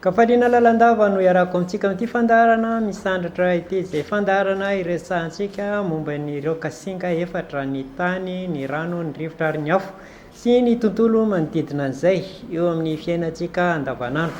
Kafaliana lalandava no iarako amintsika amin'ity fandarana misandratra ity izay fandarana iresahantsika momba n'ireo kasinga efatra ny tany, ny rano, ny rivotra ary ny afo sy ny tontolo manodidina an'izay eo amin'ny fiainantsika andavanandro.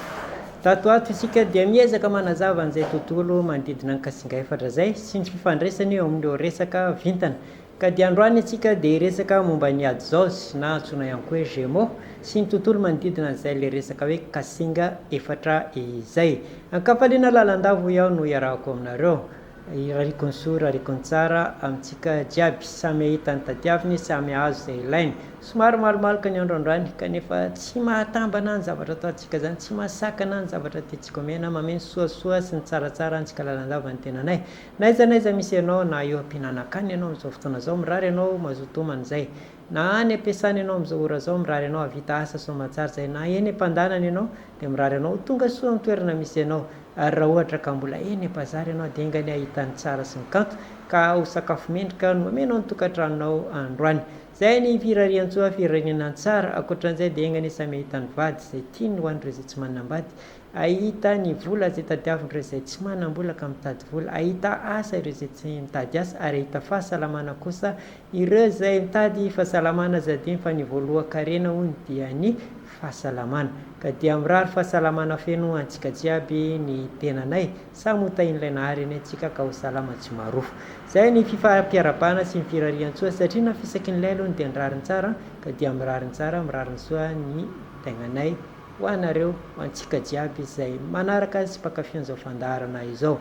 Tato ato isika dia miezaka manazava an'izay tontolo manodidina ny kasinga efatra izay sy ny fifandraisany eo amin'ireo resaka vintana. Ka dia androany antsika dia resaka momba ny ady zaozy na antsoina ihany koa hoe Gémeaux sy ny tontolo manodidina izay le resaka hoe kasinga efatra izay. Ankafaliana lalandavo iaho no iarahako aminareo. Rarikony soa, rarikony tsara amintsika jiaby, samy ahita ny tadiaviny, samy ahazo izay ilainy. Somary malomaloka ny andro androany kanefa tsy mahatambana ny zavatra ataontsika zany, tsy mahasakana ny zavatra tiantsika omena, mameno soasoa sy ny tsaratsara antsika lalandava ny tenanay. Naiza misy ianao na eo am-pihinanakany ianao amin'izao fotoana izao, mirary ianao mazoto homana izay, na any am-piasana ianao amin'izao ora izao, mirary ianao havita asa soamantsara izay, na eny am-pandanana ianao dia mirary ianao tonga soa amin'ny toerana misy ianao. Ary raha ohatra ka mbola eny am-bazary ianao dia engany ahitany tsara sy ny kanto ka ho sakafo mendrika no mamenao ny tokantranonao androany. Izay ny firarian-tsoa, firariana tsara. Ankoatran'izay dia engany samy ahitany vady izay tiany ho an'ireo izay tsy manam-bady, ahita ny vola izay tadiavin'ireo izay tsy manam-bola ka mitady vola, ahita asa ireo izay tsy mitady asa, ary ahita fahasalamana kosa ireo izay mitady fahasalamana zadiny fa ny voalohan-karena hono dia ny fahasalamana. Ka dia mirary fahasalamana feno antsika jiaby ny tenanay, samy ho tahin'ilay nahary eny antsika ka ho salama tsy marofo. Izay ny fifampiarabana sy ny firarian-tsoa satria na fisakin'ilay aloha dia nirariny tsara, ka dia mirariny tsara, mirariny soa ny tenanay ho anareo, ho antsika jiaby izay manaraka sy mpankafy an'izao fandarana izao.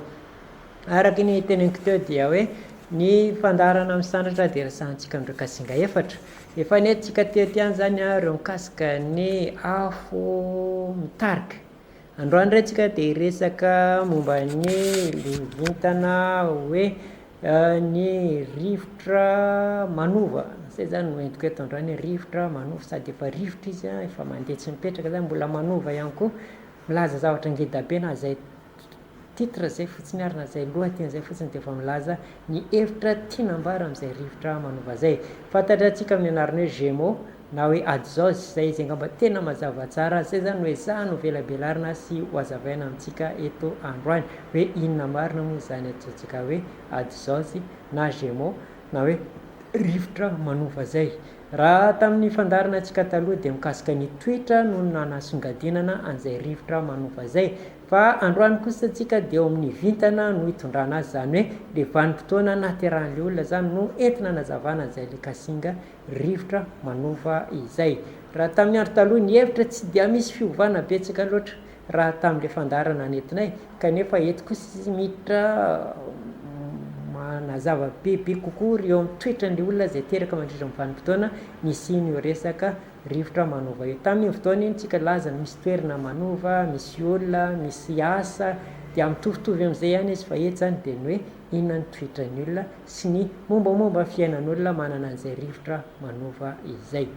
Araka ny teneniko teo dia hoe ny fandarana misandratra dia resahantsika amin'ireo kasinga efatra. Efa nentsika teotiany zany reo mikasika ny afo mitarika. Androany rentsika dia resaka momba ny vintana hoe ny rivotra manova. Izay zany no entiko eto androany, rivotra manova, sady efa rivotra izy efa mandeha tsy mipetraka zany, mbola manova ihany koa, milaza zavatra ngeda-be na izay titre izay fotsiny ary na izay lohateny izay fotsiny dia efa milaza ny hevitra tianambara amin'izay rivotra manova izay. Fantatrantsika amin'ny anarany hoe Gémeaux na hoe ady zaozy, izay izy angamba tena mazava tsara. Izay zany hoe zahany ho velabelarina sy ho azavaina amintsika eto androany hoe inona marina moa izany ataontsika hoe ady zaozy na Gémeaux na hoe rivotra manova izay. Raha tamin'ny fandarana antsika taloha dia mikasika ny toetra no nanasongadinana an'izay rivotra manova izay, fa androany kosa antsika dia eo amin'ny vintana no hitondrana azy, zany hoe le vanim-potoana naterahan'le olona zany no entina nazavana an'izay le kasinga rivotra manova izay. Raha tamin'ny andro taloha ny hevitra tsy dia misy fiovana betsaka loatra raha tamin'le fandarana nentinay, kanefa eto kosa miditra manazava bebe kokoa eo amin'ny toetran'le olona izay teraka mandritra amin'ny vanim-potoana nisy resaka rivotra manova io. Tamin'iny fotoana iny tsika laza misy toerana manova, misy olona, misy asa, dia mitovitovy amin'izay ihany izy, fa eto zany dia ny hoe inona ny toetran'ny olona sy ny mombamomba fiainan'olona manana an'izay rivotra manova izay.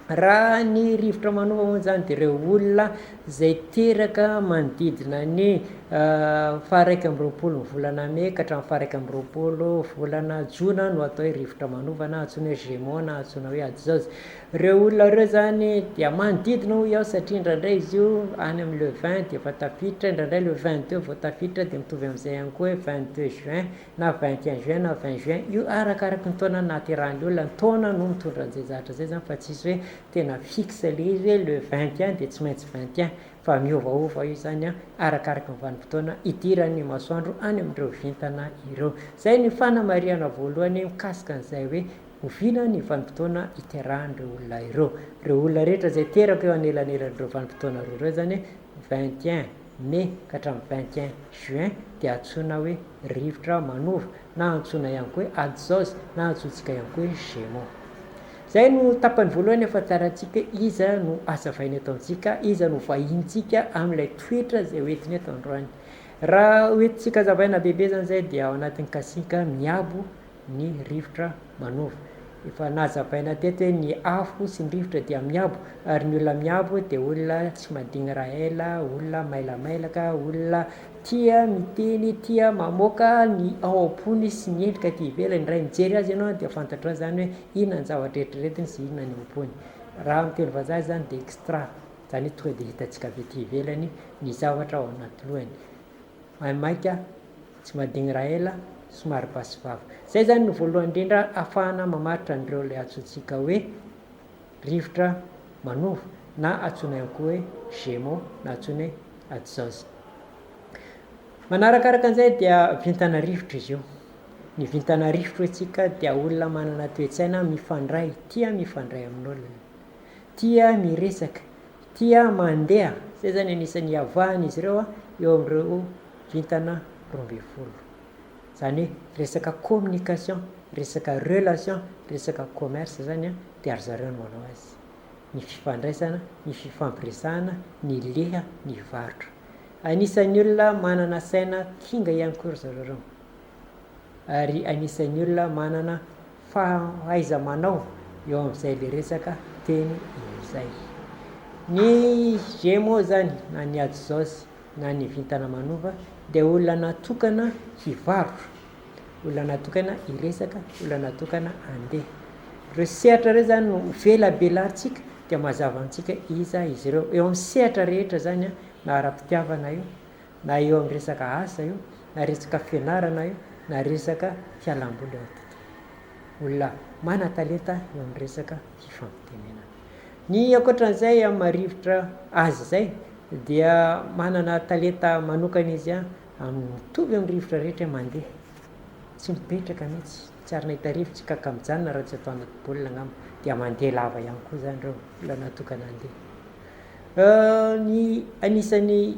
Raha ny rivotra manova moa zany dia ireo olona izay teraka manodidina ny faha-raika amby roapolo volana Mai ka hatramin'ny faha-raika amby roapolo volana Jona no atao hoe rivotra manova na antsoina hoe Gémeaux na antsoina hoe ady zaozy. Ireo olona ireo zany dia manodidina ho iaho satria indraindray izy io any amin'le 20 dia efa tafiditra, indraindray le 22 vao tafiditra, dia mitovy amin'izay ihany koa hoe 22 juin na 21 juin na 20 juin. Io arakaraka ny taona naterahan'le olona, ny taona no mitondra an'izay zavatra izay zany, fa tsisy hoe tena fixe le izy hoe le 21 dia tsy maintsy 21, fa miovaova io zany arakaraka ny vanim-potoana idiran'ny masoandro any amin'ireo vintana ireo. Izay ny fanamariana voalohany mikasika an'izay hoe oviana ny vanim-potoana iterahan'ireo olona ireo. Ireo olona rehetra izay teraka eo anelanelan'ireo vanim-potoana ireo zany 21 Mai ka hatramin'ny 21 juin dia antsoina hoe rivotra manova, na antsoina ihany koa hoe ady zaozy, na antsointsika ihany koa hoe Gémeaux. Izay no tapany voalohany ahafantarantsika iza no azavaina eto amintsika, iza no vahintsika amin'ilay toetra izay hoentiny eto androany. Raha hoentintsika azavaina bebe zany izay dia ao anatin'ny kasinga miabo ny rivotra manova. Efa nazavaina teto hoe ny afo sy ny rivotra dia miabo, ary ny olona miabo dia olona tsy madigny raha ela, olona mailamailaka, olona tia miteny, tia mamoaka ny ao am-pony sy ny endrika aty ivelany. Indray mijery azy ianao dia fantatrao zany hoe inona ny zavatra eritreretiny sy inona ny ao am-pony. Raha amin'ny teny vazaha zany dia extra zany tonga dia hitantsika avy ety ivelany ny zavatra ao anaty lohany. Maimaika tsy mahadigny raha ela, somary basivava. Zay zany ny voalohany indrindra ahafahana mamaritra an'ireo le antsointsika hoe rivotra manova na antsoina ihany koa hoe Gémeaux na antsoina hoe Atzos. Manarakaraka an'izay dia vintana rivotra izy io. Ny vintana rivotra antsika dia olona manana toe-tsaina mifandray, tia mifandray amin'olona, tia miresaka, tia mandeha. Zay zany anisan'ny iavahan'izy ireo eo amin'ireo vintana 12. Zany hoe resaka communication, resaka relation, resaka commerce zany dia ry zareo no manao azy. Ny fifandraisana, ny fifampiresahana, ny leha, ny varotra. Anisan'ny olona manana saina kinga ihany koa ry zareo, ary anisan'ny olona manana fahaiza-manao eo amin'izay le resaka teny izay. Ny Gémeaux zany na ny Atzos na ny vintana manova dia olona natokana hivarotra, olona natokana hiresaka, olona natokana handeha. Ireo sehatra ireo zany no velabelantsika dia mazava antsika izy ireo eo amin'ny sehatra rehetra zany, na ara-pitiavana io, na eo amin'ny resaka asa io, na resaka fianarana io, na resaka fialamboly eo atao. Olona mana-talenta eo amin'ny resaka fifampitenenana. Ny ankoatran'izay amin'ny marivotra azy zay dia manana talenta manokana izy mitovy amin'ny rivotra rehetra mandeha, tsy mipetraka mihitsy, tsy ary nahita rivotsika ka mijanona raha tsy atao anaty baolina angamba, dia mandeha lava ihany koa zany ireo olona natokana handeha. Ny anisan'ny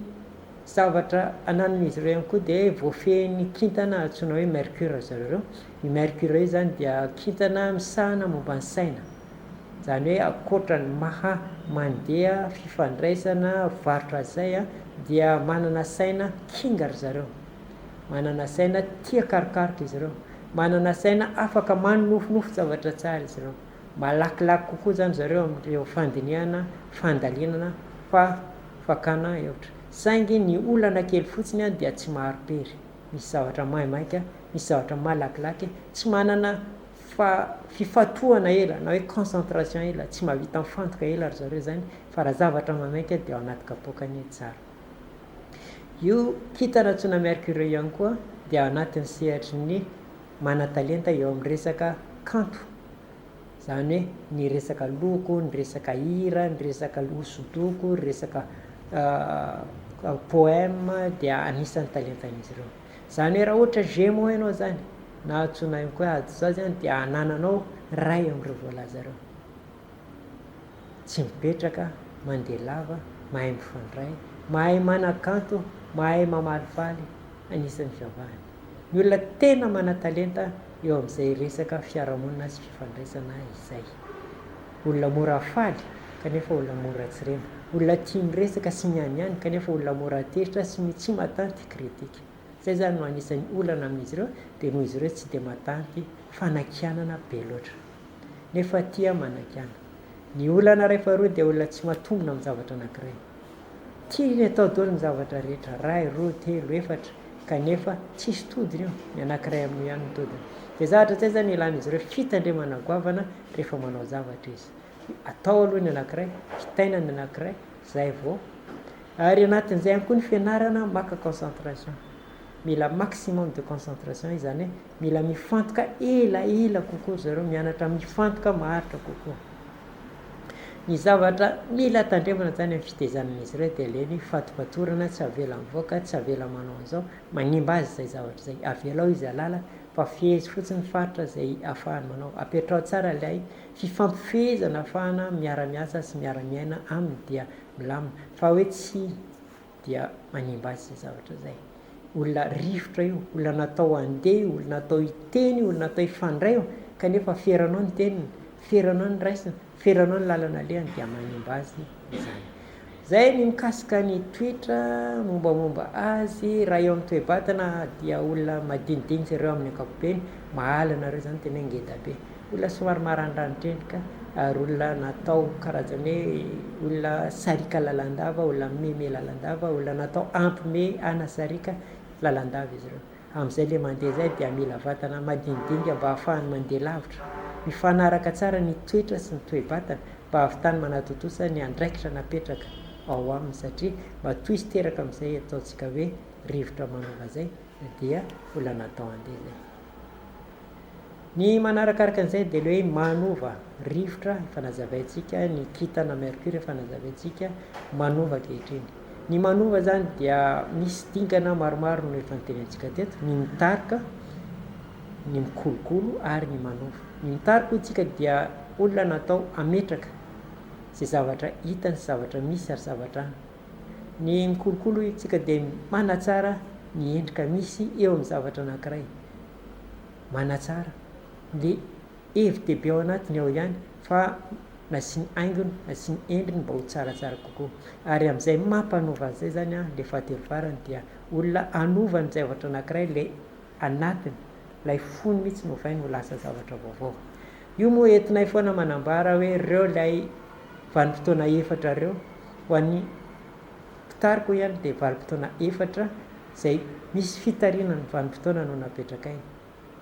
zavatra ananan'izy ireo ihany koa dia voafehin'ny kintana antsoina hoe mercure zareo. Ny mercure io zany dia kintana misahana momba ny saina, zany hoe akoatra ny maha mandeha fifandraisana varotra zay dia manana saina kinga ry zareo, manana saina tia karokaroka izy ireo, manana saina afaka manonofinofy zavatra tsara izy ireo, malakilaky kokoa zany zareo amin'ireo fandinihana, fandalinana, fakana eutra. Saingy ny olana kely fotsiny dia tsy maharopery, misy zavatra maimaika, misy zavatra malakilaky, tsy manana fifatohana ela na hoe concentration ela, tsy mahavita mifantoka ela ry zareo zany, fa raha zavatra maimaika dia ao anaty kapokany tsara. Io kintana antsoina mercure ihany koa dia anatin'ny sehatry ny mana-talenta eo amin'ny resaka kanto, zany hoe ny resaka loko, ny resaka hira, ny resaka hosodoko, ny resaka poème dia anisan'ny talentan'izy ireo. Zany hoe raha ohatra Gémeaux ianao zany na antsoina ihany koa Atzos zany dia anananao ray amin'ireo voalaza ireo, tsy mipetraka, mandeha lava, mahay mifandray, mahay manakanto, mahay mamalifaly, anisan'ny fiavahany. Ny olona tena mana-talenta eo amin'izay resaka fiarahamonina sy fifandraisana izay. Olona mora faly kanefa olona mora tsirena, olona tia miresaka sy mianiany kanefa olona mora teritra sy tsy matanty kritika. Zay zany no anisan'ny olana amin'izy ireo, dia noho izy ireo tsy dia matanty fanakianana be loatra, nefa tia manakiana. Ny olana ray faharoa dia olona tsy matombona amin'ny zavatra anankiray, tia ny atao daholo ny zavatra rehetra, ray, roa, telo, efatra, kanefa tsisy todiny io, ny anankiray amin'ny ihany ny todiny. Dia zavatra zay zany ilan'izy ireo fitandremana goavana rehefa manao zavatra izy, atao aloha ny anankiray, fitaina ny anankiray, zay vao. Ary anatin'izay ihany koa ny fianarana maka concentration, mila maximum de concentration izy, zany hoe mila mifantoka ela kokoa zareo, mianatra mifantoka maharitra kokoa. Ny zavatra mila tandremana zany amin'ny fitezanan'izy ireo dia leny fatipatorana, tsy avela mivoaka, tsy avela manao an'izao, manimba azy zay zavatra zay, avelao izy alala, fa fehezy fotsiny faritra zay ahafahany manao, apetrao tsara ilay fifampifehezana ahafahana miara-miasa sy miara-miaina aminy dia milamina, fa hoe tsy dia manimba azy zay zavatra zay. Olona rivotra io, olona natao handeha, olona natao hiteny, olona natao hifandray, kanefa feranao ny teniny, feranao ny raisiny, feranao ny lalana alehany dia manimba azy izany. Zay ny mikasika ny toetra mombamomba azy raha eo amin'ny toe-batana dia olona madinidinika ireo amin'ny ankapobeny, mahalana ireo zany tena ngeda be, olona somary maranidranitra ary olona natao karazany hoe olona sarika lalandava, olona meme lalandava, olona natao ampime anasarika lalandava izy ireo. Amin'izay le mandeha zay dia mila vatana madinidinika mba ahafahany mandeha lavitra, mifanaraka tsara ny toetra sy ny toe-batana mba ahavitany manatotosa ny andraikitra napetraka ao aminy satria mba toisy teraka amin'izay ataontsika hoe rivotra manova zay dia olona natao andeha zay. Ny manarakaraka an'izay dia le hoe manova rivotra efa nazavaintsika, ny kintana mercure efa nazavaintsika manova ankehitriny. Ny manova zany dia misy dingana maromaro no efa nitenentsika teto: ny mitarika, ny mikolokolo ary ny manova. Ny mitarika hotsika dia olona natao ametraka zay zavatra hitany, zavatra misy ary zavatra any. Ny mikolokolo itsika dia manatsara ny endrika misy eo amin'ny zavatra anankiray, manatsara le hevi-dehibe ao anatiny ao ihany fa nasiany haingony, nasiany endriny mba ho tsaratsara kokoa. Ary amin'izay mampanova an'izay zany le fahatelo farany dia olona anova ny zavatra anankiray le anatiny, lay fony mihitsy novainy ho lasa zavatra vaovao. Io moa entinay foana manambara hoe reo lay vanim-potoana efatra reo, ho an'ny mpitariko ihany dia valim-potoana efatra zay misy fitariana ny vanim-potoana no napetraka ainy: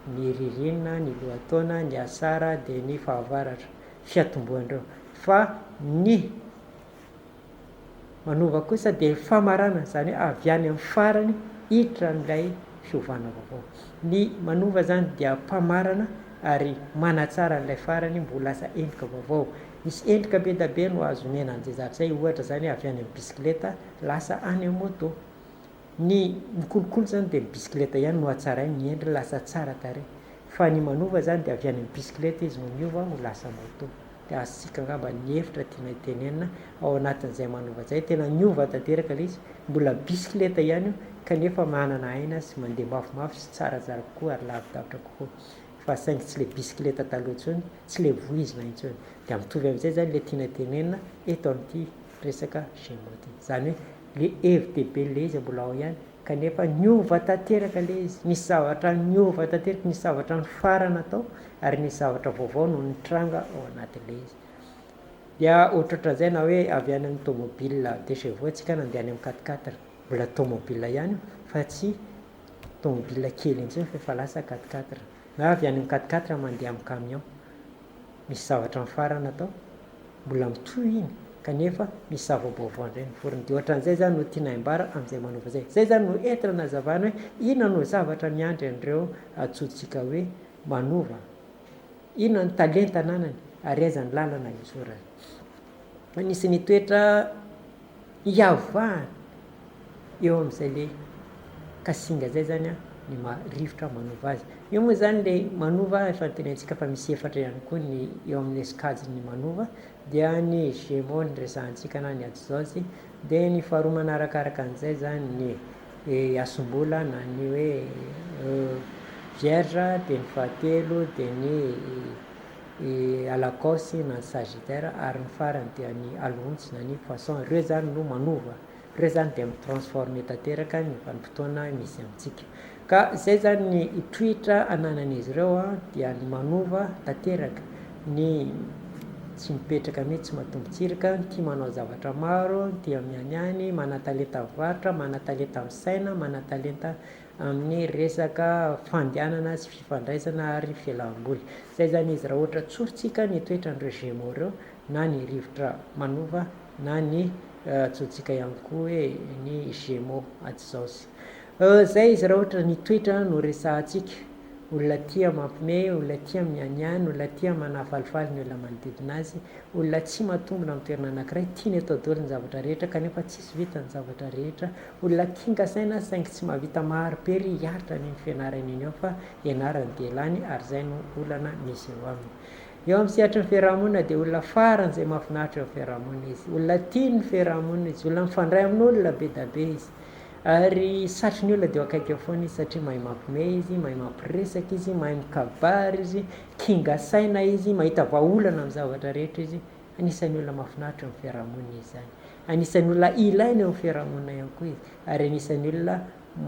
ny ririnina, ny lohataona, ny asara dia ny fahavaratra, fiatombohan'ireo. Fa ny manova kosa dia famarana, zany hoe avy any amin'ny farany hiditra n'ilay fiovana vaovao. Ny manova zany dia mpamarana ary manatsara n'ilay farany mbo lasa endrika vaovao. Misy endrika be da be no azo mena an'izay zavatra zay, ohatra zany avy any amin'ny bisikileta lasa any amin'ny moto. Ny mikolokolo zany dia ny bisikileta ihany no hatsarainy, ny endriny lasa tsara tarehy. Fa ny manova zany dia avy any amin'ny bisikileta izy no miova ho lasa moto. Dia azontsika angamba ny hevitra tiana itenenina ao anatin'izay manova zay, tena miova tanteraka le izy, mbola bisikileta ihany io kanefa manana aina sy mandeha mafimafy sy tsaratsara kokoa ary lavidavitra kokoa. Fa saingy tsy le bisikileta taloha intsony, tsy le voizina intsony. Dia mitovy amin'izay zany le tiana itenenina eto amin'ity resaka Gémeaux ity, zany hoe le hevi-dehibe le izy mbola ao ihany kanefa niova tanteraka le izy, nisy zavatra niova tanteraka, nisy zavatra nifarana atao ary nisy zavatra vaovao no nitranga ao anatin'le izy. Dia ohatrohatran'izay na hoe avy any amin'ny tomobile deux chevaux antsika nandeha any amin'ny 4x4, mbola tomobile ihany fa tsy tomobile kely intsony fa efa lasa 4x4. Na avy any amin'ny 4x4 mandeha amin'ny camion, misy zavatra nifarana atao, mbola mitohy iny kanefa misy zava-baovao indray niforony. Dia ohatran'izay zany no tiana hiambara amin'izay manova zay. Zay zany no entina nazavana hoe inona no zavatra miandry an'ireo antsointsika hoe manova, inona ny talenta ananany ary aiza ny lalana isorany. Anisany toetra hiavahana eo amin'izay le kasinga zay zany ny rivotra manova azy. Io moa zany le manova efa nitenentsika fa misy efatra ihany koa ny eo amin'ny eskajiny manova, dia ny Gémeaux ny resahantsika na ny Ajizaozy, dia ny faharoa manarakaraka an'izay zany ny asombola na ny hoe vierge, dia ny fahatelo dia ny alakosy na ny sagittaire, ary ny farany dia ny alontsy na ny poisson. Ireo zany no manova, ireo zany dia mitransforme tanteraka ny vanim-potoana misy amintsika. Ka zay zany ny tohitra ananan'izy ireo dia ny manova tanteraka, ny tsy mipetraka mihitsy, tsy matombotsirika, tia manao zavatra maro, tia mianiany, mana-talenta mivarotra, mana-talenta amin'ny saina, mana-talenta amin'ny resaka fandehanana sy fifandraisana ary fialamboly. Zay zany izy raha ohatra tsorintsika ny toetra n'ireo Gémeaux ireo, na ny rivotra manova na ny antsointsika ihany koa hoe ny Gémeaux Ajizaozy. Zay izy raha ohatra ny toetra no resahantsika: olona tia mampime, olona tia mianiany, olona tia manafalifaly ny olona manodidina azy, olona tsy matombona amin'ny toerana anankiray, tia ny atao daholo ny zavatra rehetra kanefa tsisy vita ny zavatra rehetra, olona kinga saina saingy tsy mahavita maharimpery hiaritra ny fianarany iny eo fa ianarany dia lany, ary zay no olana misy eo aminy. Eo amin'ny sehatry ny fiarahamonina dia olona farany izay mahafinaritra eo amin'ny fiarahamonina izy, olona tia ny fiarahamonina izy, olona mifandray amin'olona be da be izy, ary satry ny olona dia akaiky eo foana izy satria mahay mampime izy, mahay mampiresaka izy, mahay mikabary izy, kinga saina izy, mahita vahaolana amin'ny zavatra rehetra izy. Anisan'ny olona mahafinaritra eo amin'ny fiarahamonina izy zany, anisan'ny olona ilaina eo amin'ny fiarahamonina ihany koa izy, ary anisan'ny olona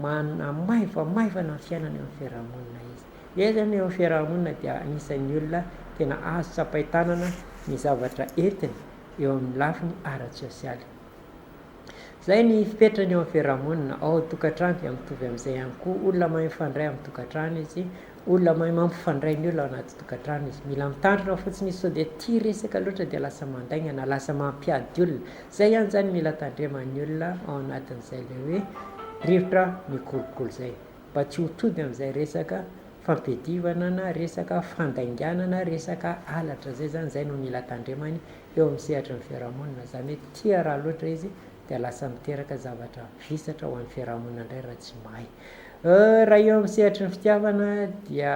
manamaivamaivana ny fiainana eo amin'ny fiarahamonina izy. Izay zany eo amin'ny fiarahamonina dia anisan'ny olona tena azo tsapain-tanana ny zavatra entiny eo amin'ny lafiny ara-tsosialy. Zay ny fipetrany eo amin'ny fiarahamonina. Ao tokantrano dia mitovy amin'izay ihany koa, olona mahay mifandray amin'ny tokantrano izy, olona mahay mampifandray ny olona ao anaty tokantrano izy, mila mitandrina fotsiny izy sao dia tia resaka loatra dia lasa mandaingana, lasa mampiady olona. Zay ihany zany mila tandreman'ny olona ao anatin'izay le hoe rivotra mikolokolo zay, mba tsy hotody amin'izay resaka fampidivana na resaka fandainganana, resaka alatra zay zany, zay no mila tandremany eo amin'ny sehatra ny fiarahamonina. Zany hoe tia raha loatra izy dia lasa miteraka zavatra visatra ho an'ny fiarahamonina indray raha tsy mahay. Raha eo amin'ny sehatry ny fitiavana dia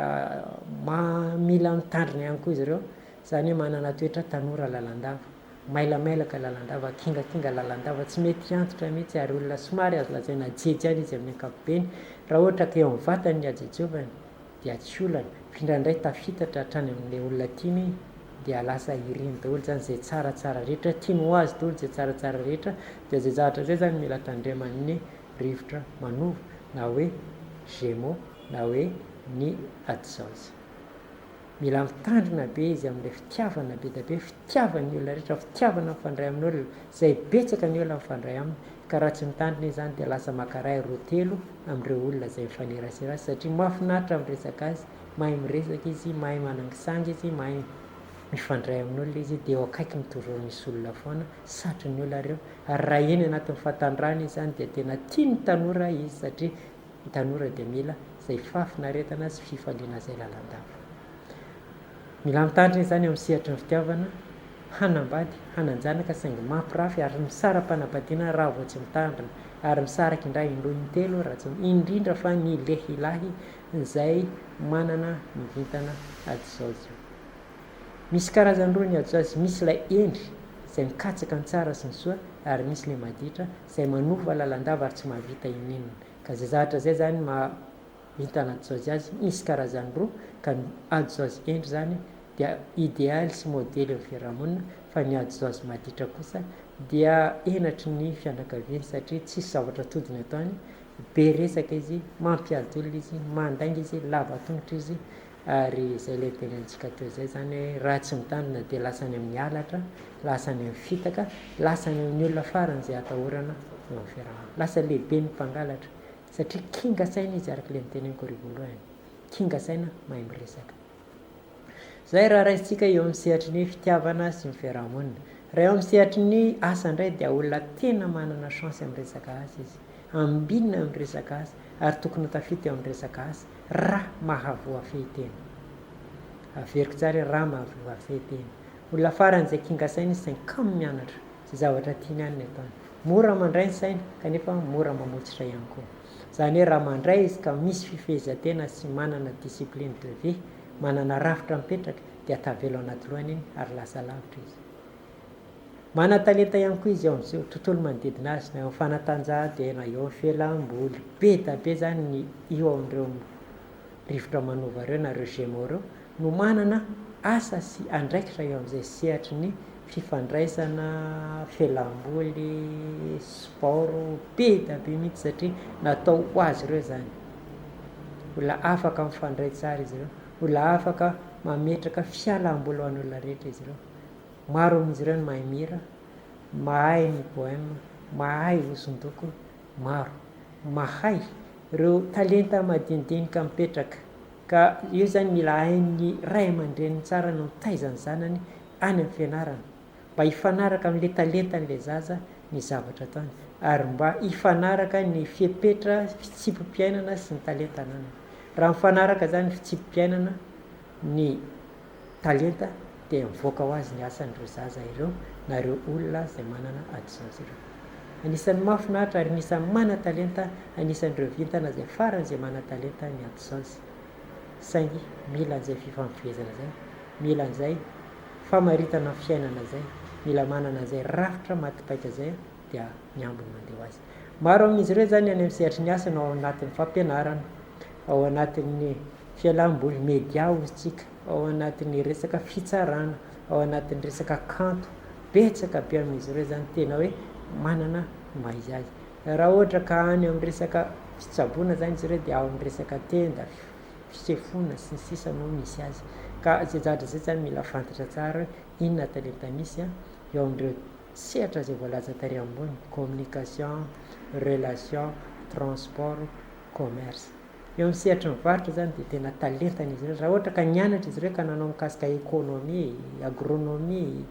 mila mitandrina ihany koa izy ireo, zany hoe manana toetra tanora lalandava, mailamailaka lalandava, kingakinga lalandava, tsy mety antitra mihitsy, ary olona somary azo lazaina jejy any izy amin'ny ankapobeny. Raha ohatra ka eo amin'ny vatany ny ajejovany dia tsy olana, indraindray tafitatra hatrany amin'ilay olona tiany dia lasa iriny daholo zany zay tsaratsara rehetra, tiany ho azy daholo zay tsaratsara rehetra. Dia zay zavatra zay zany mila tandreman'ny rivotra manova, na hoe Gémeaux, na hoe ny Atsy. Mila mitandrina be izy amin'ilay fitiavana be dia be, fitiavany olona rehetra, fitiavana mifandray amin'olona, zay betsaka ny olona mifandray aminy. Ka raha tsy mitandrina izy zany dia lasa makaray roa telo amin'ireo olona zay mifanerasera azy, satria mahafinaritra miresaka azy, mahay miresaka izy, mahay manangisangy izy, mahay mifandray amin'olona izy, dia eo akaiky mitovy misy olona foana satry ny olona reo. Ary raha eny anatin'ny fahatandrana izy zany dia tena tia ny tanora izy, satria ny tanora dia mila zay fafinaretana sy fifaliana zay lalandava. Mila mitandrina izy zany eo amin'ny sehatry ny fitiavana, hanambady, hananjanaka saingy mampirafy, ary misara-panambadiana raha vao tsy mitandrina, ary misaraka indray indroa intelo raha tsy, indrindra fa ny lehilahy izay manana ny vintana ajozazy. Misy karazany roa ny ajozazy, misy ilay endry izay mikatsaka ny tsara sy ny soa, ary misy ilay maditra izay manova lalandava ary tsy mahavita ininona. Ka zay zavatra zay zany vintana ajozazy azy, misy karazany roa, ka ny ajozazy endry zany dia idéaly sy modely amin'ny fiarahamonina, fa ny ajozazy maditra kosa dia enatry ny fianakaviany, satria tsisy zavatra todiny ataony, be resaka izy, mampiady olona izy, mandainga izy, lava tongotra izy. Ary zay le tenentsika teo zay zany hoe raha tsy mitandrina dia lasany amin'ny alatra, lasany amin'ny fitaka, lasany amin'ny olona farany zay atahorana eo amin'ny fiarahamonina, lasa lehibe ny mpangalatra, satria kinga saina izy, araka le niteneniko rivoalohany, kinga saina mahay miresaka. Zay raha raisitsika eo amin'ny sehatry ny fitiavana sy ny fiarahamonina. Raha eo amin'ny sehatry ny asa indray dia olona tena manana chance amin'ny resaka asa izy, ambinina amin'ny resaka asa, ary tokony tafita eo amin'ny resaka asa raha mahavoa fehitena. Averiko tsara raha mahavoa fehitena. Olona farany zay kinga saina izy saingy kamo mianatra, zay zavatra tiany ihany ny ataony, mora mandray ny saina kanefa mora mamotsitra ihany koa. Zany hoe raha mandray izy ka misy fifehezantena sy manana discipline de vie, manana rafitra mipetraka, dia tavela ao anaty lohany iny ary lasa lavitra izy. Mana-talenta ihany koa izy eo amin'izao tontolo manodidina azy, na eo amin'ny fanatanjahantena, eo amin'ny fialam-boly, be da be zany ny eo amin'ireo rivotra manova ireo na ireo Gémeaux ireo no manana asa sy andraikitra eo amin'izay sehatry ny fifandraisana, fialam-boly, sport, be da be mihitsy, satria natao ho azy ireo zany. Olona afaka mifandray tsara izy ireo, olona afaka mametraka fialam-boly ho an'olona rehetra izy ireo. Maro amin'izy ireo ny mahay mihira, mahay ny poème, mahay hosondoko, maro mahay ireo talenta madinidinika mipetraka. Ka io zany mila hain'ny ray aman-dreny tsara no mitaizany zanany any amin'ny fianarana, mba hifanaraka amin'ilay talentan'ilay zaza ny zavatra ataony, ary mba hifanaraka ny fiepetra, fitsipim-piainana sy ny talentanana. Raha mifanaraka zany fitsipim-piainana ny talenta dia mivoaka ho azy ny asan'ireo zaza ireo na ireo olona zay manana ajozazy ireo. Anisan'ny mahafinaritra ary anisan'ny mana-talenta, anisan'ireo vintana zay farany zay mana-talenta ny ajozazy, saingy mila an'izay fifamoivoizana zay, mila an'izay famaritana fiainana zay, mila manana an'izay rafitra matipaika zay, dia miambiny mandeha ho azy. Maro amin'izy ireo zany any amin'ny sehatry ny asany ao anatin'ny fampianarana, ao anatin'ny fialam-boly, média ozintsika, ao anatin'ny resaka fitsarana, ao anatin'ny resaka kanto, betsaka be amin'izy ireo zany tena hoe manana mahay azy. Raha ohatra ka any amin'ny resaka fitsaboana zany izy ireo dia ao amin'ny resaka tenda, fisefona sy ny sisa no misy azy. Ka zay zavatra zay zany mila fantatra tsara inona talenta misy eo amin'ireo sehatra zay voalaza tary ambony: communication, relation, transport, commerce. eo amin'ny sehatra mivarotra zany dia tena talentan'izy ireo raha ohatra ka nianatra izy ireo ka nanao mikasika économie, agronomie,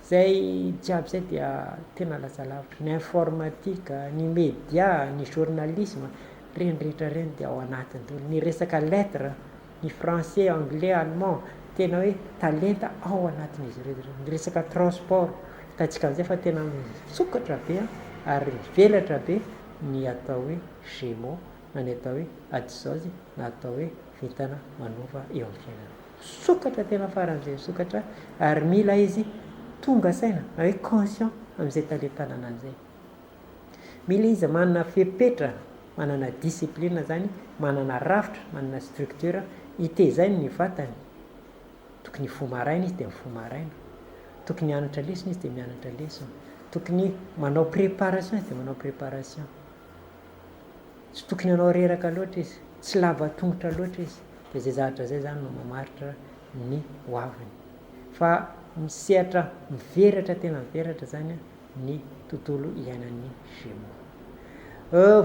zay jiaby zay dia tena lasa lavitra. Ny informatique, ny média, ny journalisme, reny rehetra reny dia ao anatiny daholo. Ny resaka lettre, ny français, anglais, allemand, tena hoe talenta ao anatin'izy ireo. Ny resaka transport, hitantsika amin'izay fa tena misokatra be ary mivelatra be ny atao hoe Gémeaux, na ny atao hoe adizazy, na atao hoe vintana manova eo amin'ny fiainana. Sokatra tena faran'izay sokatra ary mila izy tonga saina na hoe conscient amin'izay talentanana an'izay. Mila izy manana fepetra, manana discipline zany, manana rafitra, manana structure, itezainy ny vatany. Tokony fo maraina izy dia mifo maraina, tokony mianatra lesona izy dia mianatra lesona, tokony manao préparation izy dia manao préparation, tsy tokony hanao reraka loatra izy, tsy lava tongotra loatra izy. Dia zay zavatra zay zany no mamaritra ny hoaviny. Fa misehatra miveratra, tena miveratra zany ny tontolo iainan'ny Gémeaux.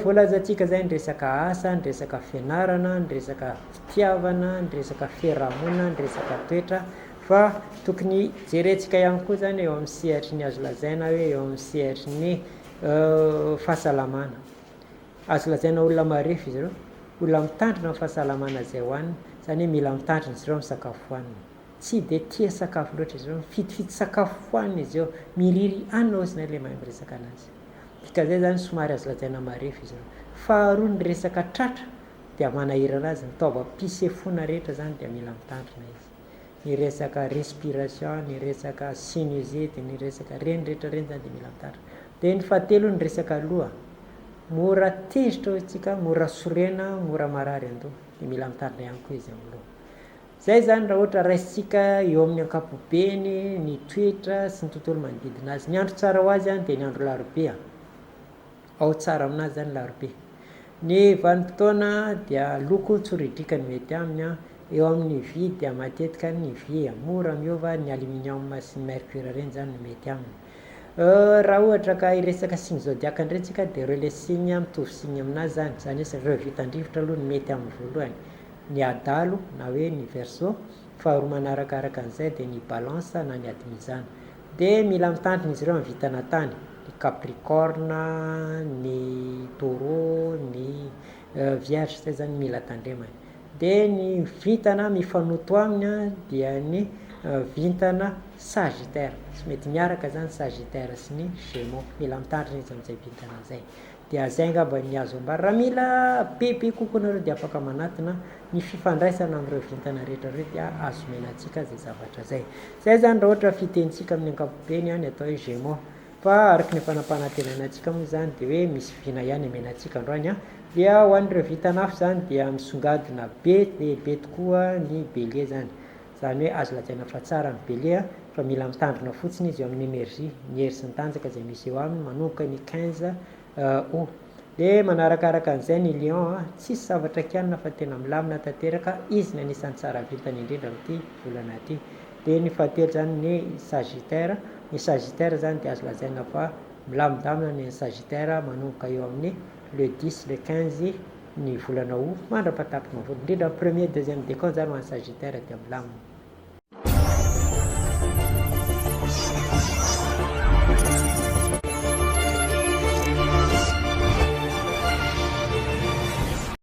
Voalazantsika zay ny resaka asa, ny resaka fianarana, ny resaka fitiavana, ny resaka fiarahamonina, ny resaka toetra, fa tokony jerentsika ihany koa zany eo amin'ny sehatry ny azo lazaina hoe eo amin'ny sehatry ny fahasalamana. Azo lazaina olona marefo izy ireo, olona mitandrina amin'ny fahasalamana zay hoanina, zany hoe mila mitandrina izy ireo amin'ny sakafo hoanina. Tsy dia tia sakafo loatra izy ireo, mifitofito sakafo hoanina izy eo, miriry anina ozy ilay mahay miresaka anazy. Dika zay zany somary azo lazaina marefo izy ireo. Faharoa ny resaka tratra dia manahirana azy, mitaova mpisefoana rehetra zany dia mila mitandrina izy. Ny resaka respiration, ny resaka sinusite, ny resaka reny rehetra reny zany dia mila mitandrina. Dia ny fahatelo ny resaka loha, mora tezitra hotsika, mora sorena, mora marary an-doha, dia mila mitandrina ihany koa izy amin'ny loha. Zay zany raha ohatra raisitsika eo amin'ny ankapobeny ny toetra sy ny tontolo manodidina azy. Ny andro tsara ho azy dia ny andro larobea, ao tsara aminazy zany larobe. Ny vanim-potoana dia loko tsoridrika ny mety aminy, eo amin'ny vy dia matetika ny vy mora miova, ny aluminium sy ny mercure reny zany no mety aminy. Raha ohatra ka iresaka signe zodiaque ndretsika dia ireo le signe mitovy signe aminazy zany, zany hoe ireo vitandrivotra aloha ny mety amin'ny voalohany, ny adalo na hoe ny verseau, faharoa manarakaraka an'izay dia ny balance na ny ady mizana. Dia mila mitandrina izy ireo amin'ny vintana tany, ny capricorne, ny taureau, ny vierge, zay zany mila tandremany. Dia ny vintana mifanoto aminy dia ny vintana sagittaire, tsy mety miaraka zany sagittaire sy ny Gémeaux, mila mitandrina izy amin'izay vintana zay. Dia zay angamba ny azo ambara. Raha mila bebe kokoa nareo dia afaka manatona ny fifandraisana amin'ireo vintana rehetra ireo dia azo menantsika zay zavatra zay. Zay zany raha ohatra fitentsika amin'ny ankapobeny ny atao hoe Gémeaux. Fa araky ny fanampanantenana antsika moa zany dia hoe misy vina ihany amenantsika androany, dia ho an'ireo vintana hafa zany dia misongadina be tokoa ny bélier zany. Zany hoe azo lazaina fa tsara ny bélier, fa mila mitandrina fotsiny izy eo amin'ny énergie, ny hery sy ny tanjaka zay misy eo aminy manomboka ny 15 août. Dia manarakaraka an'izay ny lion, tsisy zavatra kianina fa tena milamina tanteraka, izy ny anisan'ny tsara vintana indrindra amin'ity volana ity. Dia ny fahatelo zany ny sagittaire, ny sagittaire zany dia azo lazaina fa milamindamina ny sagittaire manomboka eo amin'ny le 10 le 15 ny volana août, mandrapatapitra mavolo, indrindra premier deuxième décan zany ho an'ny sagittaire dia milamina.